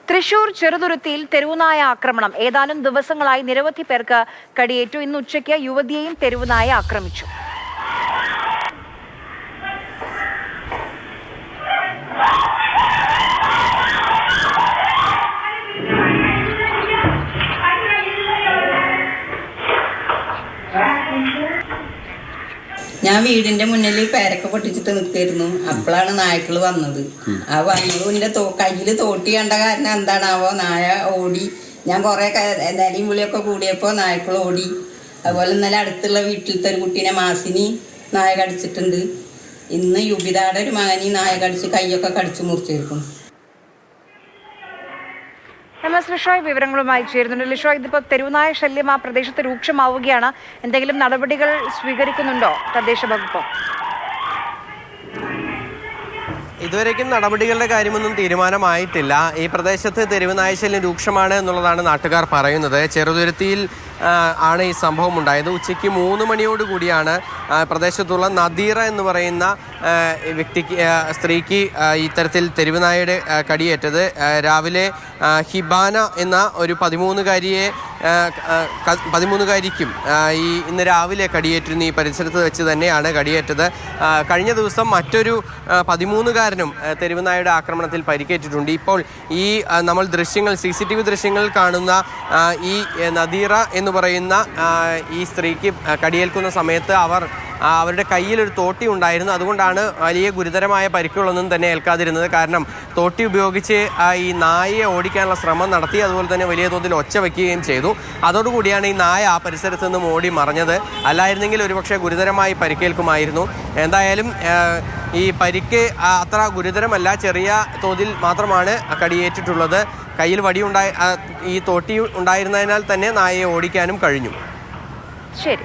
തൃശൂർ ചെറുതുരുത്തിയിൽ തെരുവുനായ ആക്രമണം. ഏതാനും ദിവസങ്ങളായി നിരവധി പേർക്ക് കടിയേറ്റു. ഇന്ന് ഉച്ചയ്ക്ക് യുവതിയെയും തെരുവുനായ ആക്രമിച്ചു. ഞാൻ വീടിന്റെ മുന്നിൽ പേരൊക്കെ പൊട്ടിച്ചിട്ട് നിൽക്കായിരുന്നു. അപ്പോഴാണ് നായ്ക്കൾ വന്നത്. ആ വന്നത് എൻ്റെ കയ്യിൽ തോട്ടി കണ്ട കാരണം എന്താണാവോ നായ ഓടി. ഞാൻ കുറേ നിലയും പുളിയൊക്കെ കൂടിയപ്പോൾ നായ്ക്കൾ ഓടി. അതുപോലെ ഇന്നലെ അടുത്തുള്ള വീട്ടിലത്തെ ഒരു കുട്ടീനെ മാസിനി നായ കടിച്ചിട്ടുണ്ട്. ഇന്ന് യുബിതയുടെ ഒരു മകനി നായ കടിച്ച് കൈയൊക്കെ കടിച്ചു മുറിച്ചേർക്കും. MS ലിഷോയ് വിവരങ്ങളുമായി ചേരുന്നുണ്ട്. ലിഷോയ്, ഇതിപ്പോൾ തെരുവുനായ ശല്യം ആ പ്രദേശത്ത് രൂക്ഷമാവുകയാണ്. എന്തെങ്കിലും നടപടികൾ സ്വീകരിക്കുന്നുണ്ടോ തദ്ദേശ വകുപ്പ്? ഇതുവരേക്കും നടപടികളുടെ കാര്യമൊന്നും തീരുമാനമായിട്ടില്ല. ഈ പ്രദേശത്ത് തെരുവുനായ ശല്യം രൂക്ഷമാണ് എന്നുള്ളതാണ് നാട്ടുകാർ പറയുന്നത്. ചെറുതുരുത്തിയിൽ ആണ് ഈ സംഭവം ഉണ്ടായത്. ഉച്ചയ്ക്ക് 3 മണിയോടുകൂടിയാണ് പ്രദേശത്തുള്ള നദീറ എന്ന് പറയുന്ന സ്ത്രീക്ക് ഇത്തരത്തിൽ തെരുവുനായയുടെ കടിയേറ്റത്. രാവിലെ ഹിബാന എന്ന ഒരു 13-കാരിക്കും ഇന്ന് രാവിലെ കടിയേറ്റിരുന്നു. ഈ പരിസരത്ത് വെച്ച് തന്നെയാണ് കടിയേറ്റത്. കഴിഞ്ഞ ദിവസം മറ്റൊരു 13-കാരനും തെരുവുനായയുടെ ആക്രമണത്തിൽ പരിക്കേറ്റിട്ടുണ്ട്. ഇപ്പോൾ ഈ നമ്മൾ CCTV ദൃശ്യങ്ങൾ കാണുന്ന ഈ നദീറ എന്ന് പറയുന്ന ഈ സ്ത്രീക്ക് കടിയേൽക്കുന്ന സമയത്ത് അവരുടെ കയ്യിലൊരു തോട്ടി ഉണ്ടായിരുന്നു. അതുകൊണ്ടാണ് വലിയ ഗുരുതരമായ പരിക്കുകളൊന്നും തന്നെ ഏൽക്കാതിരുന്നത്. കാരണം തോട്ടി ഉപയോഗിച്ച് ഈ നായയെ ഓടിക്കാനുള്ള ശ്രമം നടത്തി. അതുപോലെ തന്നെ വലിയ തോതിൽ ഒച്ച വയ്ക്കുകയും ചെയ്തു. അതോടുകൂടിയാണ് ഈ നായ ആ പരിസരത്ത് നിന്നും ഓടി മറഞ്ഞത്. അല്ലായിരുന്നെങ്കിൽ ഒരുപക്ഷെ ഗുരുതരമായി പരിക്കേൽക്കുമായിരുന്നു. എന്തായാലും ഈ പരിക്ക് അത്ര ഗുരുതരമല്ല, ചെറിയ തോതിൽ മാത്രമാണ് കടിയേറ്റിട്ടുള്ളത്. കയ്യിൽ ഈ തോട്ടി ഉണ്ടായിരുന്നതിനാൽ തന്നെ നായയെ ഓടിക്കാനും കഴിഞ്ഞു. ശരി.